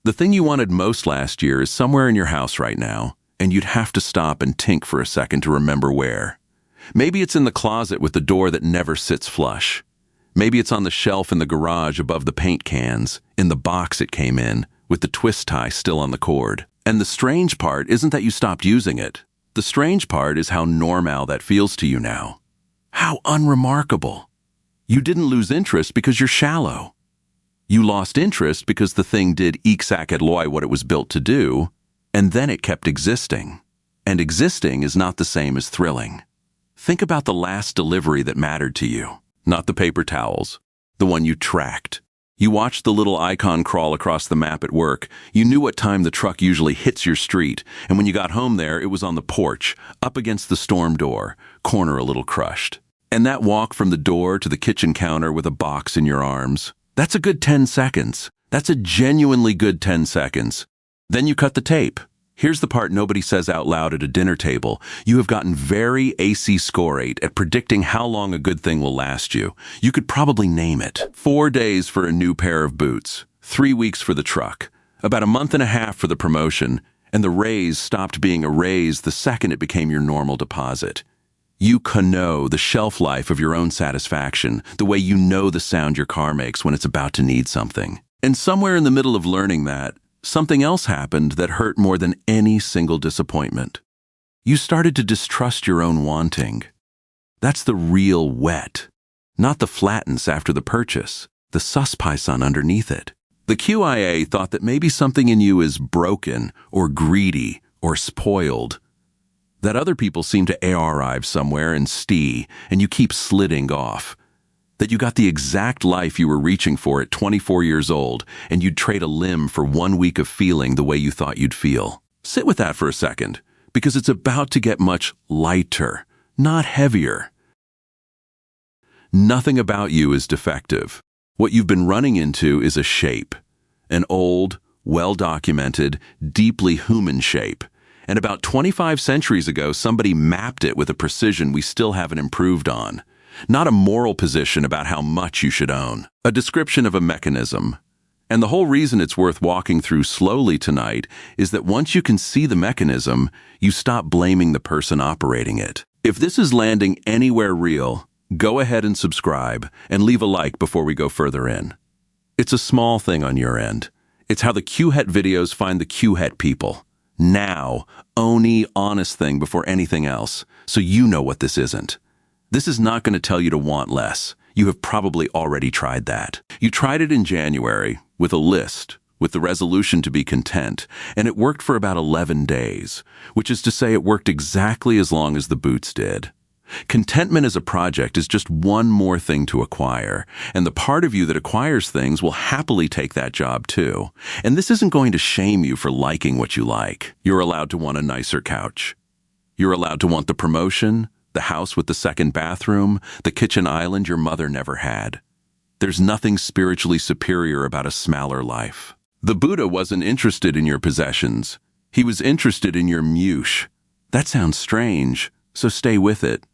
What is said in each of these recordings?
The thing you wanted most last year is somewhere in your house right now, and you'd have to stop and think for a second to remember where. Maybe it's in the closet with the door that never sits flush. Maybe it's on the shelf in the garage above the paint cans, in the box it came in, with the twist tie still on the cord. And the strange part isn't that you stopped using it. The strange part is how normal that feels to you now. How unremarkable. You didn't lose interest because you're shallow. You lost interest because the thing did exactly what it was built to do, and then it kept existing. And existing is not the same as thrilling. Think about the last delivery that mattered to you. Not the paper towels, the one you tracked. You watched the little icon crawl across the map at work. You knew what time the truck usually hits your street, and when you got home there, it was on the porch, up against the storm door, corner a little crushed. And that walk from the door to the kitchen counter with a box in your arms, that's a good 10 seconds. That's a genuinely good 10 seconds. Then you cut the tape. Here's the part nobody says out loud at a dinner table. You have gotten very AC score 8 at predicting how long a good thing will last you. You could probably name it. 4 days for a new pair of boots, 3 weeks for the truck, about a month and a half for the promotion, and the raise stopped being a raise the second it became your normal deposit. You can know the shelf life of your own satisfaction, the way you know the sound your car makes when it's about to need something. And somewhere in the middle of learning that, something else happened that hurt more than any single disappointment. You started to distrust your own wanting. That's the real wet, not the flatness after the purchase, the suspison underneath it. The QIA thought that maybe something in you is broken or greedy or spoiled, that other people seem to arrive somewhere and and you keep sliding off. That you got the exact life you were reaching for at 24 years old, and you'd trade a limb for 1 week of feeling the way you thought you'd feel. Sit with that for a second, because it's about to get much lighter, not heavier. Nothing about you is defective. What you've been running into is a shape, an old, well-documented, deeply human shape. And about 25 centuries ago, somebody mapped it with a precision we still haven't improved on. Not a moral position about how much you should own. A description of a mechanism. And the whole reason it's worth walking through slowly tonight is that once you can see the mechanism, you stop blaming the person operating it. If this is landing anywhere real, go ahead and subscribe and leave a like before we go further in. It's a small thing on your end. It's how the QHET videos find the QHET people. Now, only honest thing before anything else, so you know what this isn't. This is not going to tell you to want less. You have probably already tried that. You tried it in January, with a list, with the resolution to be content, and it worked for about 11 days, which is to say it worked exactly as long as the boots did. Contentment as a project is just one more thing to acquire, and the part of you that acquires things will happily take that job too. And this isn't going to shame you for liking what you like. You're allowed to want a nicer couch. You're allowed to want the promotion, the house with the second bathroom, the kitchen island your mother never had. There's nothing spiritually superior about a smaller life. The Buddha wasn't interested in your possessions. He was interested in your mush. That sounds strange, so stay with it.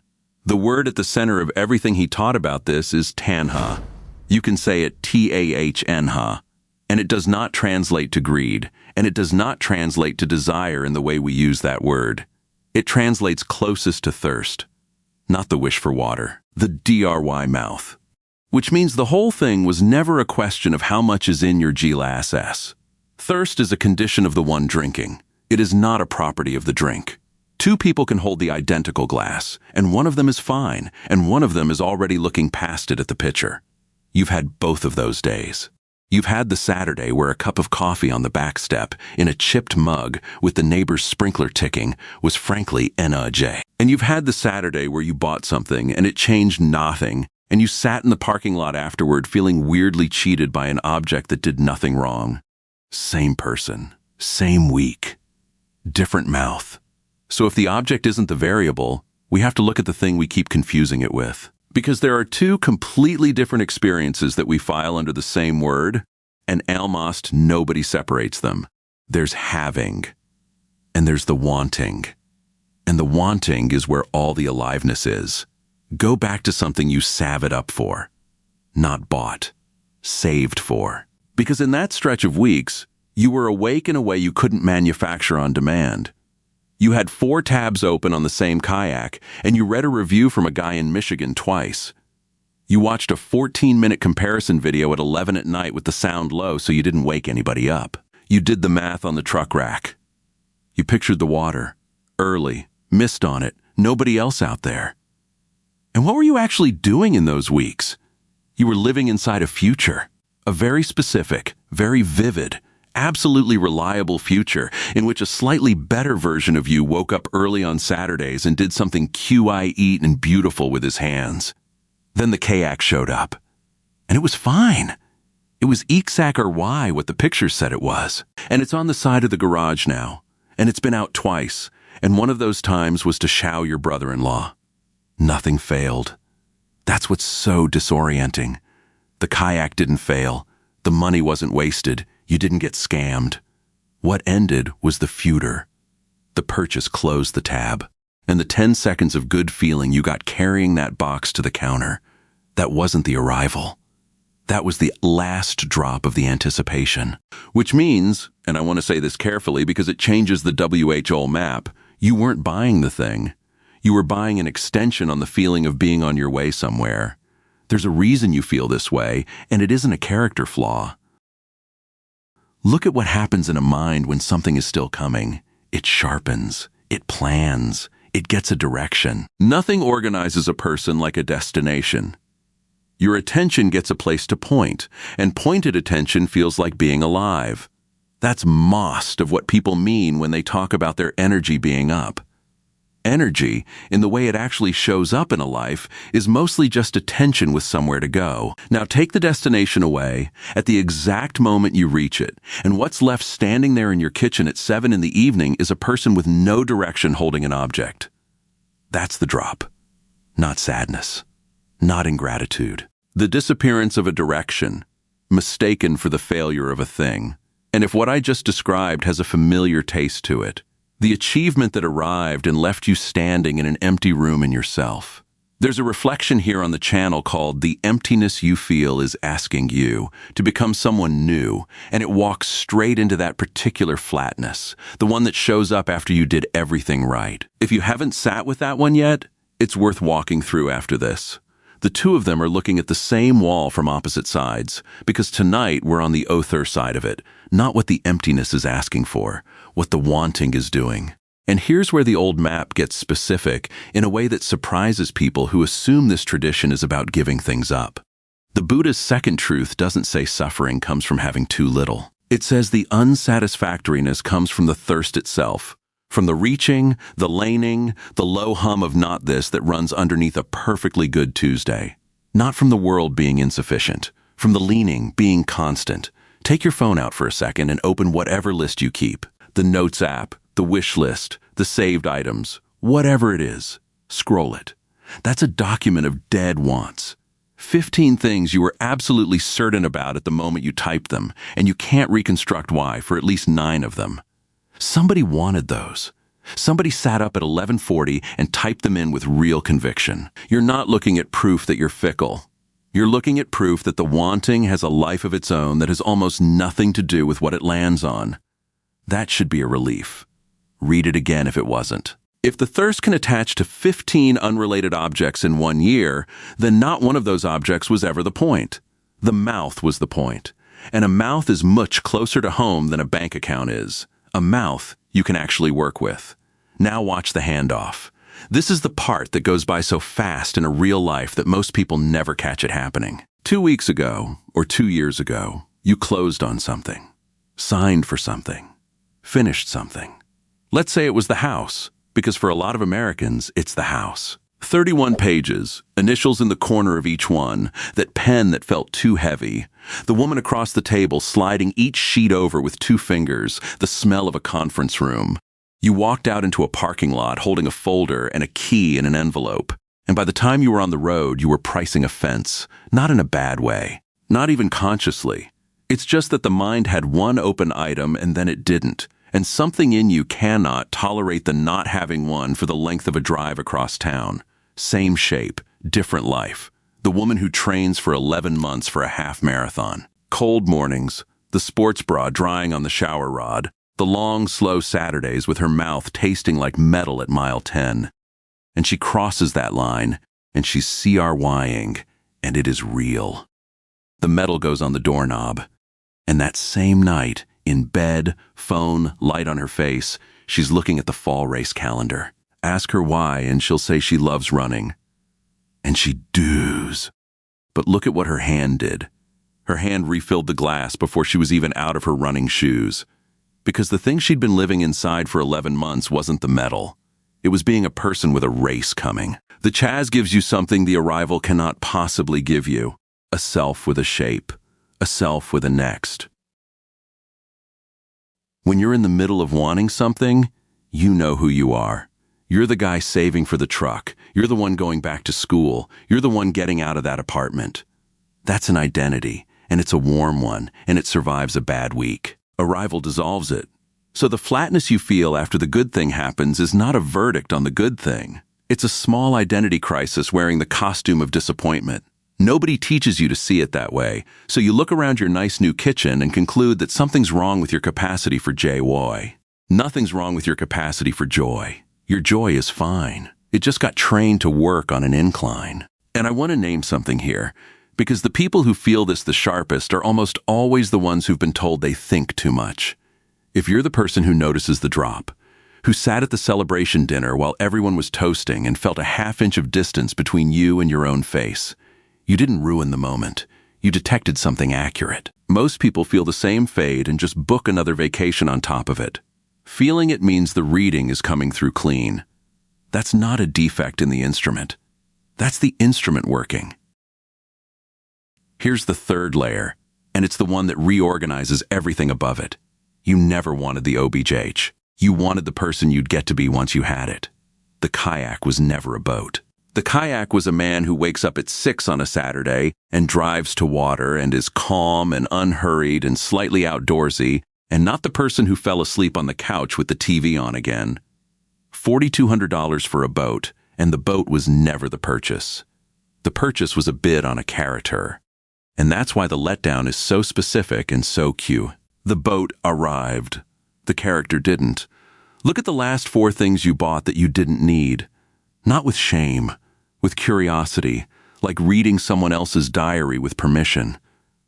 The word at the center of everything he taught about this is tanha. You can say it T-A-H-N-ha. And it does not translate to greed, and it does not translate to desire in the way we use that word. It translates closest to thirst, not the wish for water, the DRY mouth. Which means the whole thing was never a question of how much is in your glass. Thirst is a condition of the one drinking. It is not a property of the drink. 2 people can hold the identical glass, and one of them is fine, and one of them is already looking past it at the pitcher. You've had both of those days. You've had the Saturday where a cup of coffee on the back step, in a chipped mug, with the neighbor's sprinkler ticking, was frankly NJ. And you've had the Saturday where you bought something and it changed nothing, and you sat in the parking lot afterward feeling weirdly cheated by an object that did nothing wrong. Same person, same week, different mouth. So if the object isn't the variable, we have to look at the thing we keep confusing it with. Because there are 2 completely different experiences that we file under the same word, and almost nobody separates them. There's having, and there's the wanting. And the wanting is where all the aliveness is. Go back to something you salve it up for, not bought, saved for. Because in that stretch of weeks, You were awake in a way you couldn't manufacture on demand. You had 4 tabs open on the same kayak, and you read a review from a guy in Michigan twice. You watched a 14-minute comparison video at 11 at night with the sound low so you didn't wake anybody up. You did the math on the truck rack. You pictured the water, early, missed on it, nobody else out there. And what were you actually doing in those weeks? You were living inside a future, a very specific, very vivid, absolutely reliable future in which a slightly better version of you woke up early on Saturdays and did something QI and beautiful with his hands. Then the kayak showed up, and it was fine. It was X or Y what the picture said it was. And it's on the side of the garage now, and it's been out twice, and one of those times was to chow your brother-in-law. Nothing failed. That's what's so disorienting. The kayak didn't fail. The money wasn't wasted. You didn't get scammed. What ended was the future. The purchase closed the tab, and the 10 seconds of good feeling you got carrying that box to the counter, that wasn't the arrival. That was the last drop of the anticipation. Which means, and I want to say this carefully because it changes the WHO map, you weren't buying the thing. You were buying an extension on the feeling of being on your way somewhere. There's a reason you feel this way, and it isn't a character flaw. Look at what happens in a mind when something is still coming. It sharpens, it plans, it gets a direction. Nothing organizes a person like a destination. Your attention gets a place to point, and pointed attention feels like being alive. That's most of what people mean when they talk about their energy being up. Energy, in the way it actually shows up in a life, is mostly just attention with somewhere to go. Now take the destination away at the exact moment you reach it, and what's left standing there in your kitchen at 7 in the evening is a person with no direction holding an object. That's the drop. Not sadness. Not ingratitude. The disappearance of a direction, mistaken for the failure of a thing. And if what I just described has a familiar taste to it, the achievement that arrived and left you standing in an empty room in yourself. There's a reflection here on the channel called The Emptiness You Feel is Asking You to become someone new, and it walks straight into that particular flatness, the one that shows up after you did everything right. If you haven't sat with that one yet, it's worth walking through after this. The two of them are looking at the same wall from opposite sides, because tonight we're on the other side of it, not what the emptiness is asking for, what the wanting is doing. And here's where the old map gets specific in a way that surprises people who assume this tradition is about giving things up. The Buddha's second truth doesn't say suffering comes from having too little. It says the unsatisfactoriness comes from the thirst itself, from the reaching, the laning, the low hum of not this that runs underneath a perfectly good Tuesday. Not from the world being insufficient, from the leaning being constant. Take your phone out for a second and open whatever list you keep. The Notes app, the wish list, the saved items, whatever it is. Scroll it. That's a document of dead wants. 15 things you were absolutely certain about at the moment you typed them, and you can't reconstruct why for at least 9 of them. Somebody wanted those. Somebody sat up at 11:40 and typed them in with real conviction. You're not looking at proof that you're fickle. You're looking at proof that the wanting has a life of its own that has almost nothing to do with what it lands on. That should be a relief. Read it again if it wasn't. If the thirst can attach to 15 unrelated objects in 1 year, then not one of those objects was ever the point. The mouth was the point. And a mouth is much closer to home than a bank account is. A mouth you can actually work with. Now watch the handoff. This is the part that goes by so fast in a real life that most people never catch it happening. 2 weeks ago, or 2 years ago, you closed on something, signed for something, finished something. Let's say it was the house, because for a lot of Americans, it's the house. 31 pages, initials in the corner of each one, that pen that felt too heavy, the woman across the table sliding each sheet over with 2 fingers, the smell of a conference room. You walked out into a parking lot holding a folder and a key in an envelope, and by the time you were on the road, you were pricing a fence, not in a bad way, not even consciously. It's just that the mind had one open item and then it didn't, and something in you cannot tolerate the not having one for the length of a drive across town. Same shape, different life. The woman who trains for 11 months for a half marathon. Cold mornings, the sports bra drying on the shower rod, the long, slow Saturdays with her mouth tasting like metal at mile 10. And she crosses that line, and she's CRYing, and it is real. The metal goes on the doorknob, and that same night, in bed, phone, light on her face, she's looking at the fall race calendar. Ask her why, and she'll say she loves running. And she does. But look at what her hand did. Her hand refilled the glass before she was even out of her running shoes. Because the thing she'd been living inside for 11 months wasn't the medal. It was being a person with a race coming. The Chaz gives you something the arrival cannot possibly give you. A self with a shape. A self with a next. When you're in the middle of wanting something, you know who you are. You're the guy saving for the truck. You're the one going back to school. You're the one getting out of that apartment. That's an identity, and it's a warm one, and it survives a bad week. Arrival dissolves it. So the flatness you feel after the good thing happens is not a verdict on the good thing. It's a small identity crisis wearing the costume of disappointment. Nobody teaches you to see it that way, so you look around your nice new kitchen and conclude that something's wrong with your capacity for joy. Nothing's wrong with your capacity for joy. Your joy is fine. It just got trained to work on an incline. And I want to name something here, because the people who feel this the sharpest are almost always the ones who've been told they think too much. If you're the person who notices the drop, who sat at the celebration dinner while everyone was toasting and felt a half-inch of distance between you and your own face, you didn't ruin the moment. You detected something accurate. Most people feel the same fade and just book another vacation on top of it. Feeling it means the reading is coming through clean. That's not a defect in the instrument. That's the instrument working. Here's the third layer, and it's the one that reorganizes everything above it. You never wanted the OBJH. You wanted the person you'd get to be once you had it. The kayak was never a boat. The kayak was a man who wakes up at 6 on a Saturday and drives to water and is calm and unhurried and slightly outdoorsy, and not the person who fell asleep on the couch with the TV on again. $4,200 for a boat, and the boat was never the purchase. The purchase was a bid on a character. And that's why the letdown is so specific and so cute. The boat arrived. The character didn't. Look at the last 4 things you bought that you didn't need. Not with shame, with curiosity, like reading someone else's diary with permission.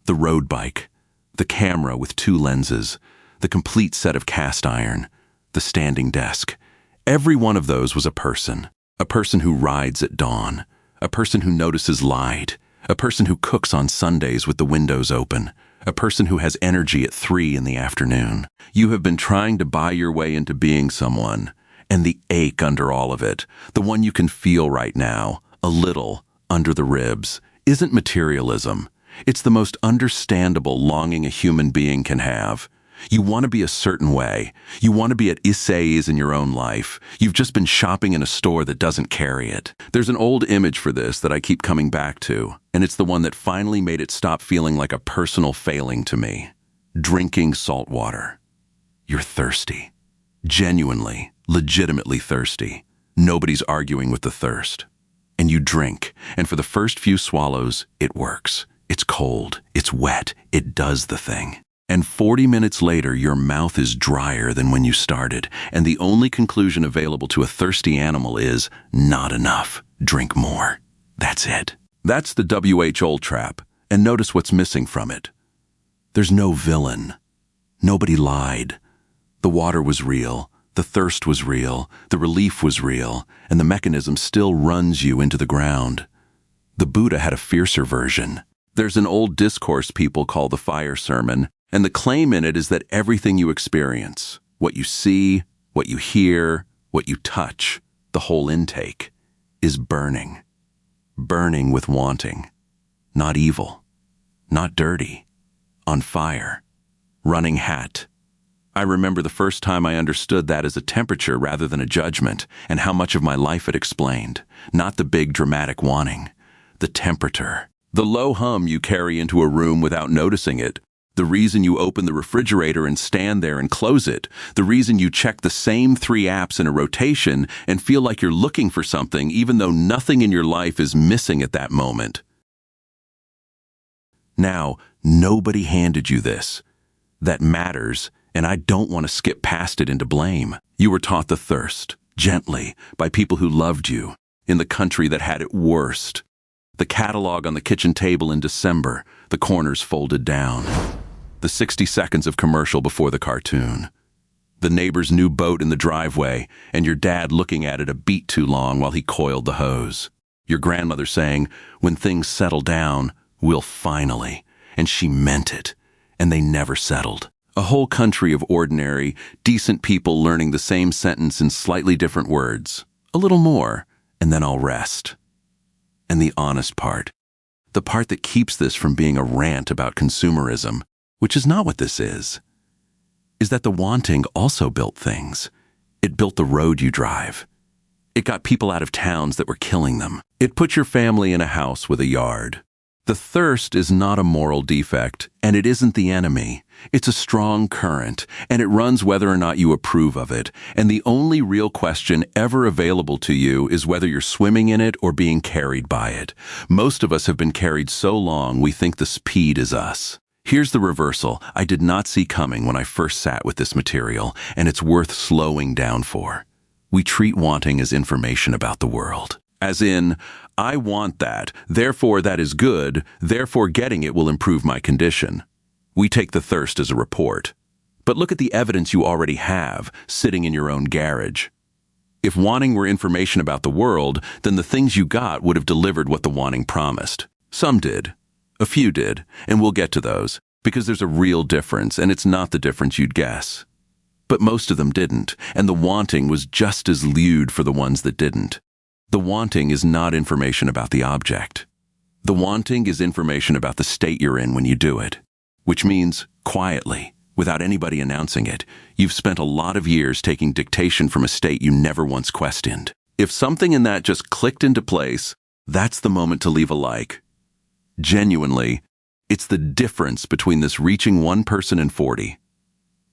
The road bike, the camera with 2 lenses, the complete set of cast iron, the standing desk. Every one of those was a person who rides at dawn, a person who notices light, a person who cooks on Sundays with the windows open, a person who has energy at 3 in the afternoon. You have been trying to buy your way into being someone, and the ache under all of it, the one you can feel right now, a little, under the ribs, isn't materialism. It's the most understandable longing a human being can have. You want to be a certain way. You want to be at Issei's in your own life. You've just been shopping in a store that doesn't carry it. There's an old image for this that I keep coming back to, and it's the one that finally made it stop feeling like a personal failing to me. Drinking salt water. You're thirsty. Genuinely, legitimately thirsty. Nobody's arguing with the thirst. And you drink, and for the first few swallows, it works. It's cold. It's wet. It does the thing. And 40 minutes later, your mouth is drier than when you started, and the only conclusion available to a thirsty animal is, not enough. Drink more. That's it. That's the WH trap, and notice what's missing from it. There's no villain. Nobody lied. The water was real, the thirst was real, the relief was real, and the mechanism still runs you into the ground. The Buddha had a fiercer version. There's an old discourse people call the fire sermon, and the claim in it is that everything you experience, what you see, what you hear, what you touch, the whole intake, is burning. Burning with wanting. Not evil. Not dirty. On fire. Running hat. I remember the first time I understood that as a temperature rather than a judgment, and how much of my life it explained. Not the big dramatic wanting. The temperature. The low hum you carry into a room without noticing it. The reason you open the refrigerator and stand there and close it. The reason you check the same 3 apps in a rotation and feel like you're looking for something even though nothing in your life is missing at that moment. Now, nobody handed you this. that matters, and I don't want to skip past it into blame. You were taught the thirst, gently, by people who loved you, in the country that had it worst. The catalog on the kitchen table in December, the corners folded down. The 60 seconds of commercial before the cartoon. The neighbor's new boat in the driveway, and your dad looking at it a beat too long while he coiled the hose. Your grandmother saying, "When things settle down, we'll finally." And she meant it, and they never settled. A whole country of ordinary, decent people learning the same sentence in slightly different words. A little more, and then I'll rest. And the honest part, the part that keeps this from being a rant about consumerism, which is not what this is that the wanting also built things. It built the road you drive. It got people out of towns that were killing them. It put your family in a house with a yard. The thirst is not a moral defect, and it isn't the enemy. It's a strong current, and it runs whether or not you approve of it. And the only real question ever available to you is whether you're swimming in it or being carried by it. Most of us have been carried so long we think the speed is us. Here's the reversal I did not see coming when I first sat with this material, and it's worth slowing down for. We treat wanting as information about the world. As in, I want that, therefore that is good, therefore getting it will improve my condition. We take the thirst as a report. But look at the evidence you already have, sitting in your own garage. If wanting were information about the world, then the things you got would have delivered what the wanting promised. Some did. A few did, and we'll get to those, because there's a real difference, and it's not the difference you'd guess. But most of them didn't, and the wanting was just as lewd for the ones that didn't. The wanting is not information about the object. The wanting is information about the state you're in when you do it, which means, quietly, without anybody announcing it, you've spent a lot of years taking dictation from a state you never once questioned. If something in that just clicked into place, that's the moment to leave a like. Genuinely, it's the difference between this reaching one person in 40.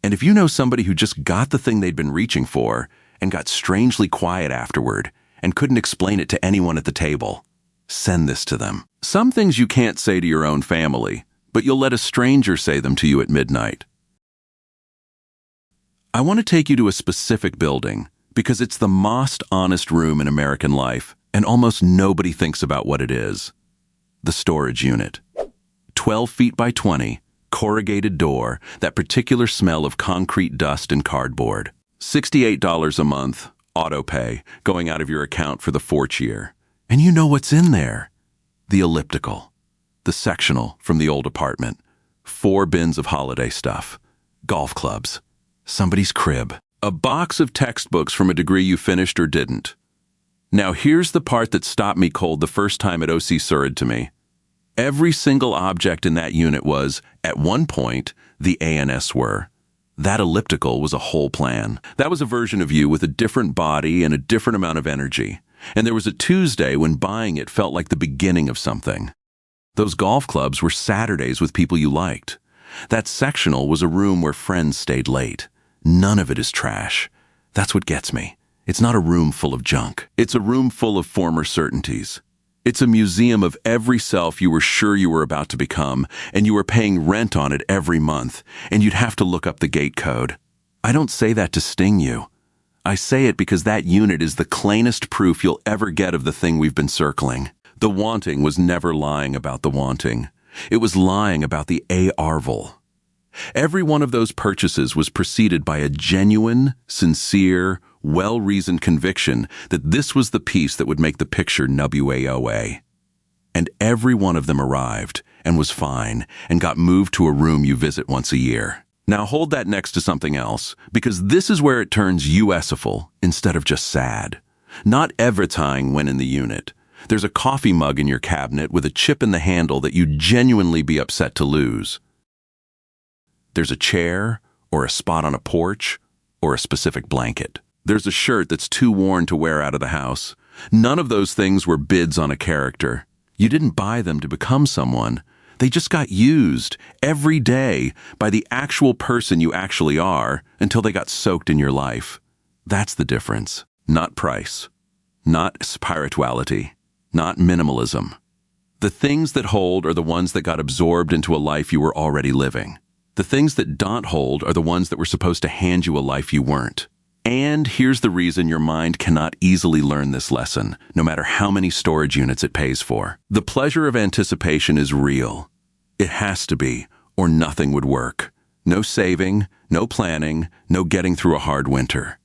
And if you know somebody who just got the thing they'd been reaching for and got strangely quiet afterward and couldn't explain it to anyone at the table, send this to them. Some things you can't say to your own family, but you'll let a stranger say them to you at midnight. I want to take you to a specific building because it's the most honest room in American life, and almost nobody thinks about what it is. The storage unit. 12 feet by 20, corrugated door, that particular smell of concrete dust and cardboard. $68 a month, auto pay, going out of your account for the 4th year. And you know what's in there. The elliptical. The sectional from the old apartment. 4 bins of holiday stuff. Golf clubs. Somebody's crib. A box of textbooks from a degree you finished or didn't. Now here's the part that stopped me cold the first time it OC surred to me. Every single object in that unit was, at one point, the ANS were. That elliptical was a whole plan. That was a version of you with a different body and a different amount of energy. And there was a Tuesday when buying it felt like the beginning of something. Those golf clubs were Saturdays with people you liked. That sectional was a room where friends stayed late. None of it is trash. That's what gets me. It's not a room full of junk. It's a room full of former certainties. It's a museum of every self you were sure you were about to become, and you were paying rent on it every month, and you'd have to look up the gate code. I don't say that to sting you. I say it because that unit is the cleanest proof you'll ever get of the thing we've been circling. The wanting was never lying about the wanting. It was lying about the arval. Every one of those purchases was preceded by a genuine, sincere, well-reasoned conviction that this was the piece that would make the picture WAOA. And every one of them arrived and was fine and got moved to a room you visit once a year. Now hold that next to something else, because this is where it turns USiful instead of just sad. Not everything went in the unit. There's a coffee mug in your cabinet with a chip in the handle that you'd genuinely be upset to lose. There's a chair, or a spot on a porch, or a specific blanket. There's a shirt that's too worn to wear out of the house. None of those things were bids on a character. You didn't buy them to become someone. They just got used every day by the actual person you actually are until they got soaked in your life. That's the difference. Not price. Not spirituality. Not minimalism. The things that hold are the ones that got absorbed into a life you were already living. The things that don't hold are the ones that were supposed to hand you a life you weren't. And here's the reason your mind cannot easily learn this lesson, no matter how many storage units it pays for. The pleasure of anticipation is real. It has to be, or nothing would work. No saving, no planning, no getting through a hard winter.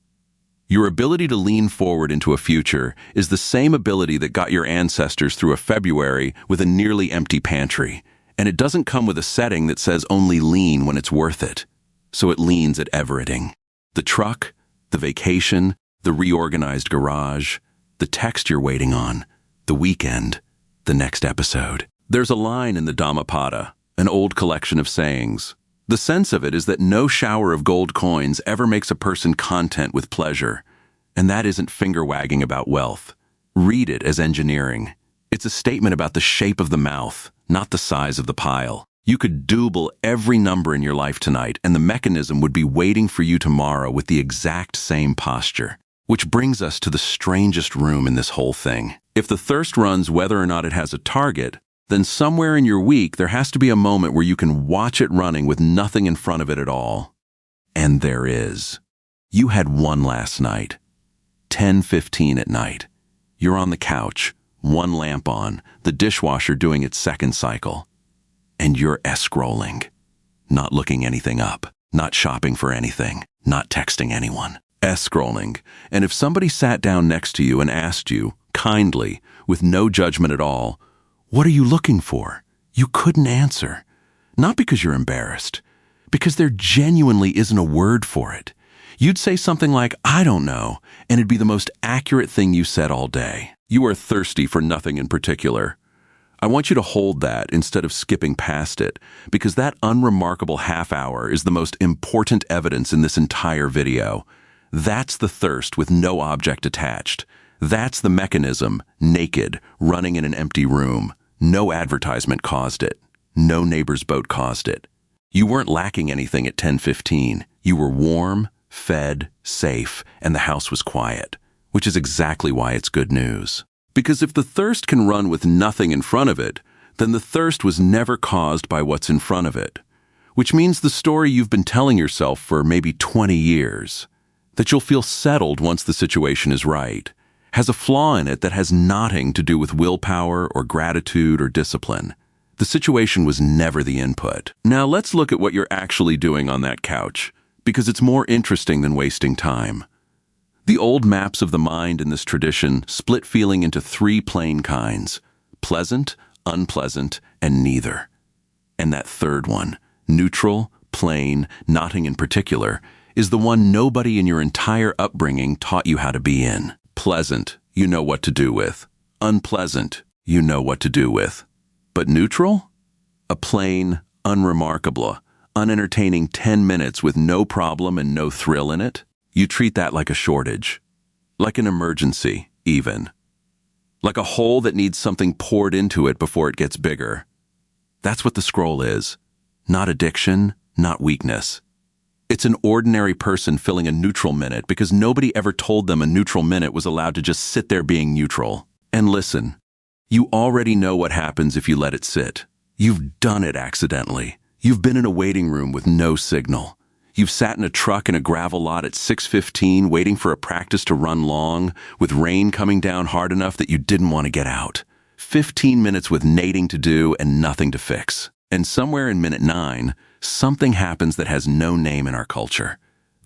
Your ability to lean forward into a future is the same ability that got your ancestors through a February with a nearly empty pantry. And it doesn't come with a setting that says only lean when it's worth it. So it leans at everything. The truck, the vacation, the reorganized garage, the text you're waiting on, the weekend, the next episode. There's a line in the Dhammapada, an old collection of sayings. The sense of it is that no shower of gold coins ever makes a person content with pleasure, and that isn't finger-wagging about wealth. Read it as engineering. It's a statement about the shape of the mouth, not the size of the pile. You could double every number in your life tonight, and the mechanism would be waiting for you tomorrow with the exact same posture. Which brings us to the strangest room in this whole thing. If the thirst runs whether or not it has a target, then somewhere in your week there has to be a moment where you can watch it running with nothing in front of it at all. And there is. You had one last night. 10:15 at night. You're on the couch, one lamp on, the dishwasher doing its second cycle. And you're scrolling. Not looking anything up, not shopping for anything, not texting anyone. Scrolling. And if somebody sat down next to you and asked you, kindly, with no judgment at all, "What are you looking for?" you couldn't answer. Not because you're embarrassed, because there genuinely isn't a word for it. You'd say something like, "I don't know," and it'd be the most accurate thing you said all day. You are thirsty for nothing in particular. I want you to hold that instead of skipping past it, because that unremarkable half hour is the most important evidence in this entire video. That's the thirst with no object attached. That's the mechanism, naked, running in an empty room. No advertisement caused it. No neighbor's boat caused it. You weren't lacking anything at 10:15. You were warm, fed, safe, and the house was quiet, which is exactly why it's good news. Because if the thirst can run with nothing in front of it, then the thirst was never caused by what's in front of it, which means the story you've been telling yourself for maybe 20 years, that you'll feel settled once the situation is right, has a flaw in it that has nothing to do with willpower or gratitude or discipline. The situation was never the input. Now let's look at what you're actually doing on that couch, because it's more interesting than wasting time. The old maps of the mind in this tradition split feeling into three plain kinds: pleasant, unpleasant, and neither. And that third one, neutral, plain, nothing in particular, is the one nobody in your entire upbringing taught you how to be in. Pleasant, you know what to do with. Unpleasant, you know what to do with. But neutral? A plain, unremarkable, unentertaining 10 minutes with no problem and no thrill in it? You treat that like a shortage. Like an emergency, even. Like a hole that needs something poured into it before it gets bigger. That's what the scroll is. Not addiction, not weakness. It's an ordinary person filling a neutral minute because nobody ever told them a neutral minute was allowed to just sit there being neutral. And listen, you already know what happens if you let it sit. You've done it accidentally. You've been in a waiting room with no signal. You've sat in a truck in a gravel lot at 6:15 waiting for a practice to run long, with rain coming down hard enough that you didn't want to get out. 15 minutes with nading to do and nothing to fix. And somewhere in minute 9, something happens that has no name in our culture.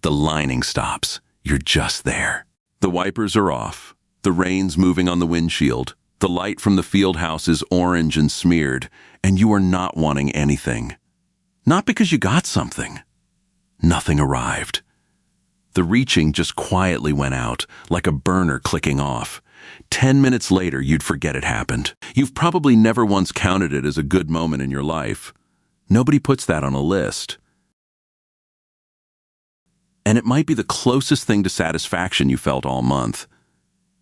The lining stops. You're just there. The wipers are off. The rain's moving on the windshield. The light from the field house is orange and smeared, and you are not wanting anything. Not because you got something. Nothing arrived. The reaching just quietly went out, like a burner clicking off. 10 minutes later, you'd forget it happened. You've probably never once counted it as a good moment in your life. Nobody puts that on a list. And it might be the closest thing to satisfaction you felt all month.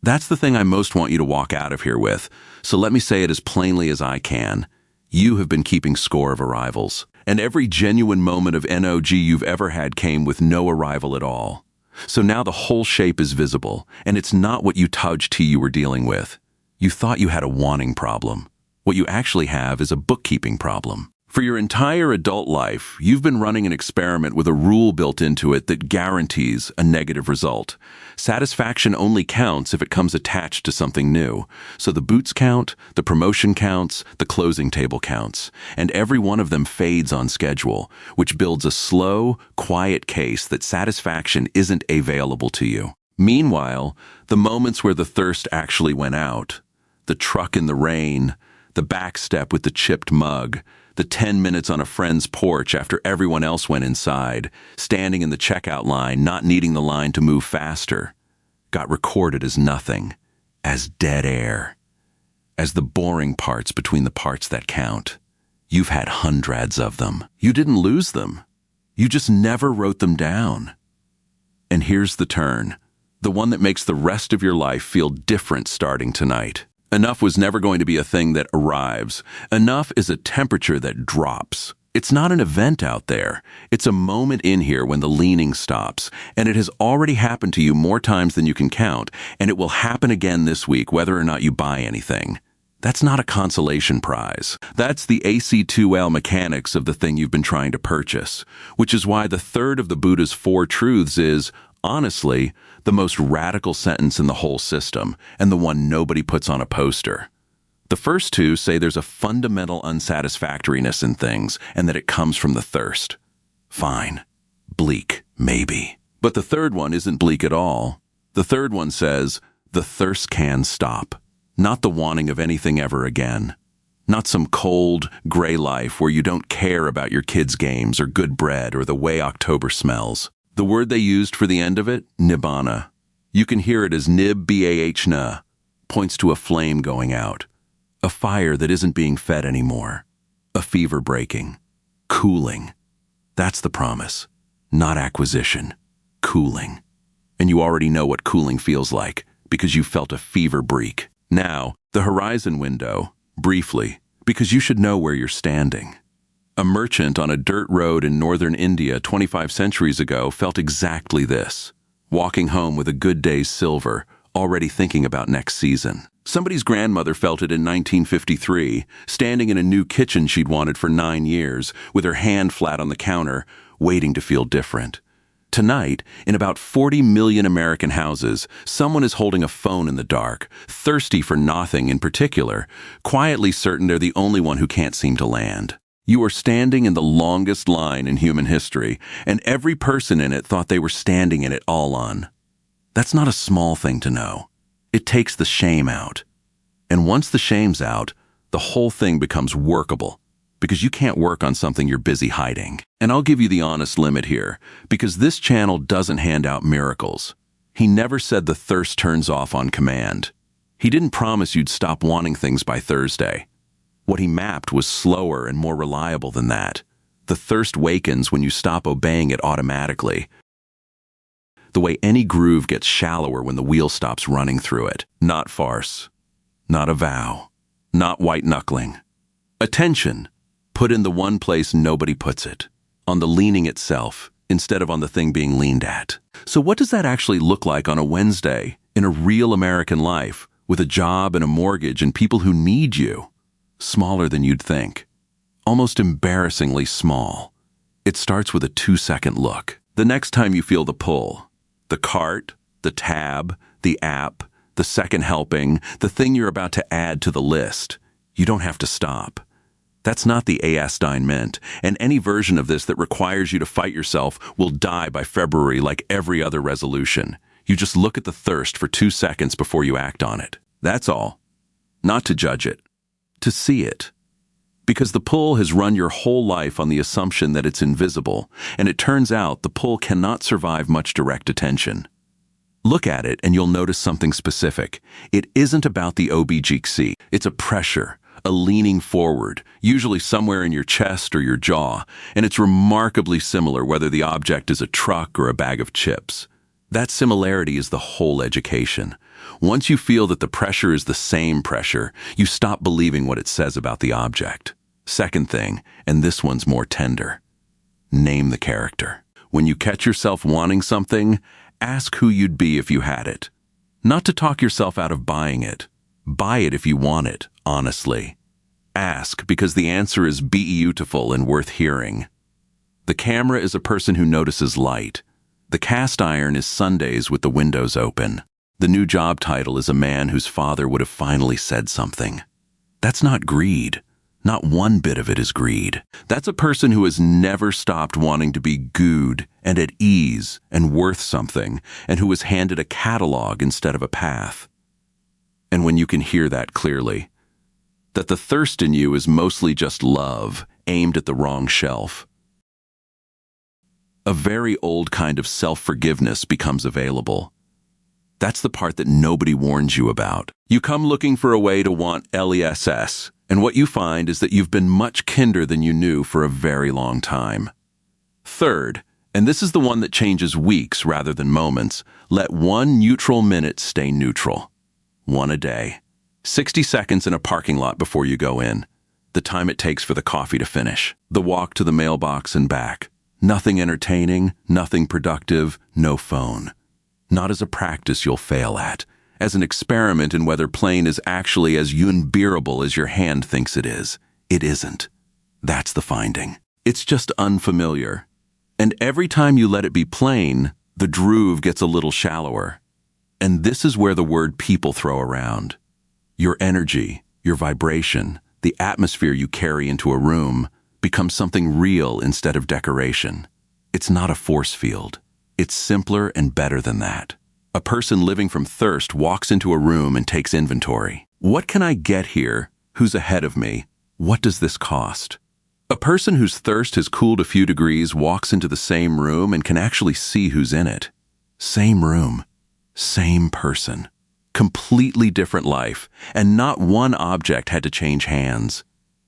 That's the thing I most want you to walk out of here with, so let me say it as plainly as I can. You have been keeping score of arrivals. And every genuine moment of NOG you've ever had came with no arrival at all. So now the whole shape is visible, and it's not what you touched you were dealing with. You thought you had a wanting problem. What you actually have is a bookkeeping problem. For your entire adult life, you've been running an experiment with a rule built into it that guarantees a negative result. Satisfaction only counts if it comes attached to something new. So the boots count, the promotion counts, the closing table counts, and every one of them fades on schedule, which builds a slow, quiet case that satisfaction isn't available to you. Meanwhile, the moments where the thirst actually went out, the truck in the rain, the backstep with the chipped mug, the 10 minutes on a friend's porch after everyone else went inside, standing in the checkout line, not needing the line to move faster, got recorded as nothing, as dead air, as the boring parts between the parts that count. You've had hundreds of them. You didn't lose them. You just never wrote them down. And here's the turn, the one that makes the rest of your life feel different starting tonight. Enough was never going to be a thing that arrives. Enough is a temperature that drops. It's not an event out there. It's a moment in here when the leaning stops, and it has already happened to you more times than you can count, and it will happen again this week whether or not you buy anything. That's not a consolation prize. That's the AC2L mechanics of the thing you've been trying to purchase, which is why the third of the Buddha's four truths is, honestly, the most radical sentence in the whole system, and the one nobody puts on a poster. The first two say there's a fundamental unsatisfactoriness in things, and that it comes from the thirst. Fine. Bleak, maybe. But the third one isn't bleak at all. The third one says, the thirst can stop. Not the wanting of anything ever again. Not some cold, gray life where you don't care about your kids' games or good bread or the way October smells. The word they used for the end of it, nibbana. You can hear it as nib-bah-na, points to a flame going out, a fire that isn't being fed anymore, a fever breaking, cooling. That's the promise, not acquisition, cooling. And you already know what cooling feels like because you felt a fever break. Now, the horizon window, briefly, because you should know where you're standing. A merchant on a dirt road in northern India 25 centuries ago felt exactly this, walking home with a good day's silver, already thinking about next season. Somebody's grandmother felt it in 1953, standing in a new kitchen she'd wanted for 9 years, with her hand flat on the counter, waiting to feel different. Tonight, in about 40 million American houses, someone is holding a phone in the dark, thirsty for nothing in particular, quietly certain they're the only one who can't seem to land. You are standing in the longest line in human history, and every person in it thought they were standing in it all on. That's not a small thing to know. It takes the shame out. And once the shame's out, the whole thing becomes workable, because you can't work on something you're busy hiding. And I'll give you the honest limit here, because this channel doesn't hand out miracles. He never said the thirst turns off on command. He didn't promise you'd stop wanting things by Thursday. What he mapped was slower and more reliable than that. The thirst wakens when you stop obeying it automatically. The way any groove gets shallower when the wheel stops running through it. Not farce. Not a vow. Not white-knuckling. Attention, put in the one place nobody puts it. On the leaning itself, instead of on the thing being leaned at. So what does that actually look like on a Wednesday, in a real American life, with a job and a mortgage and people who need you? Smaller than you'd think. Almost embarrassingly small. It starts with a 2-second look. The next time you feel the pull, the cart, the tab, the app, the second helping, the thing you're about to add to the list, you don't have to stop. That's not the assignment, and any version of this that requires you to fight yourself will die by February like every other resolution. You just look at the thirst for 2 seconds before you act on it. That's all. Not to judge it. To see it. Because the pull has run your whole life on the assumption that it's invisible, and it turns out the pull cannot survive much direct attention. Look at it and you'll notice something specific. It isn't about the OBGC. It's a pressure, a leaning forward, usually somewhere in your chest or your jaw, and it's remarkably similar whether the object is a truck or a bag of chips. That similarity is the whole education. Once you feel that the pressure is the same pressure, you stop believing what it says about the object. Second thing, and this one's more tender. Name the character. When you catch yourself wanting something, ask who you'd be if you had it. Not to talk yourself out of buying it. Buy it if you want it, honestly. Ask, because the answer is beautiful and worth hearing. The camera is a person who notices light. The cast iron is Sundays with the windows open. The new job title is a man whose father would have finally said something. That's not greed. Not one bit of it is greed. That's a person who has never stopped wanting to be good and at ease and worth something, and who was handed a catalog instead of a path. And when you can hear that clearly, that the thirst in you is mostly just love aimed at the wrong shelf, a very old kind of self-forgiveness becomes available. That's the part that nobody warns you about. You come looking for a way to want LESS, and what you find is that you've been much kinder than you knew for a very long time. Third, and this is the one that changes weeks rather than moments, let one neutral minute stay neutral. One a day. 60 seconds in a parking lot before you go in. The time it takes for the coffee to finish. The walk to the mailbox and back. Nothing entertaining, nothing productive, no phone. Not as a practice you'll fail at, as an experiment in whether plain is actually as unbearable as your hand thinks it is. It isn't. That's the finding. It's just unfamiliar. And every time you let it be plain, the groove gets a little shallower. And this is where the word people throw around. Your energy, your vibration, the atmosphere you carry into a room becomes something real instead of decoration. It's not a force field. It's simpler and better than that. A person living from thirst walks into a room and takes inventory. What can I get here? Who's ahead of me? What does this cost? A person whose thirst has cooled a few degrees walks into the same room and can actually see who's in it. Same room, same person, completely different life, and not one object had to change hands.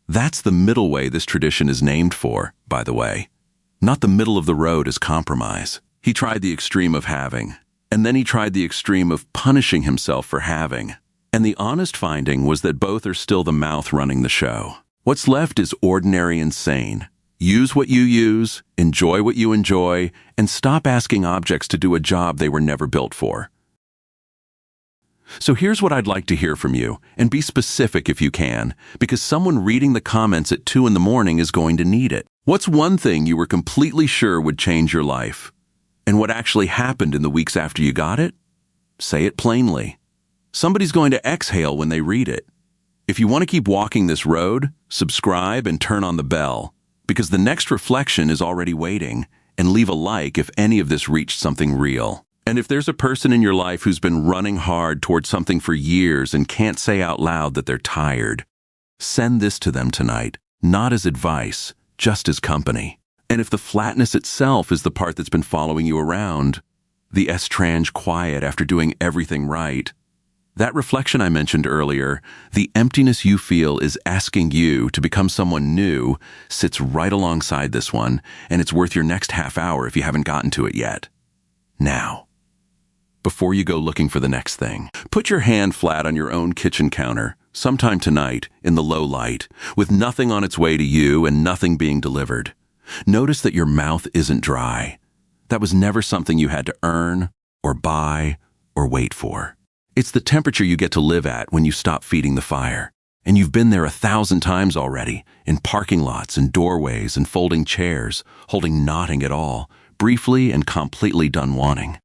That's the middle way this tradition is named for, by the way. Not the middle of the road as compromise. He tried the extreme of having, and then he tried the extreme of punishing himself for having. And the honest finding was that both are still the mouth running the show. What's left is ordinary and sane. Use what you use, enjoy what you enjoy, and stop asking objects to do a job they were never built for. So here's what I'd like to hear from you, and be specific if you can, because someone reading the comments at 2 in the morning is going to need it. What's one thing you were completely sure would change your life? And what actually happened in the weeks after you got it? Say it plainly. Somebody's going to exhale when they read it. If you want to keep walking this road, subscribe and turn on the bell, because the next reflection is already waiting, and leave a like if any of this reached something real. And if there's a person in your life who's been running hard towards something for years and can't say out loud that they're tired, send this to them tonight, not as advice, just as company. And if the flatness itself is the part that's been following you around, the estrange quiet after doing everything right, that reflection I mentioned earlier, the emptiness you feel is asking you to become someone new, sits right alongside this one, and it's worth your next half hour if you haven't gotten to it yet. Now, before you go looking for the next thing, put your hand flat on your own kitchen counter, sometime tonight, in the low light, with nothing on its way to you and nothing being delivered. Notice that your mouth isn't dry. That was never something you had to earn, or buy, or wait for. It's the temperature you get to live at when you stop feeding the fire. And you've been there 1,000 times already, in parking lots and doorways and folding chairs, holding nothing at all, briefly and completely done wanting.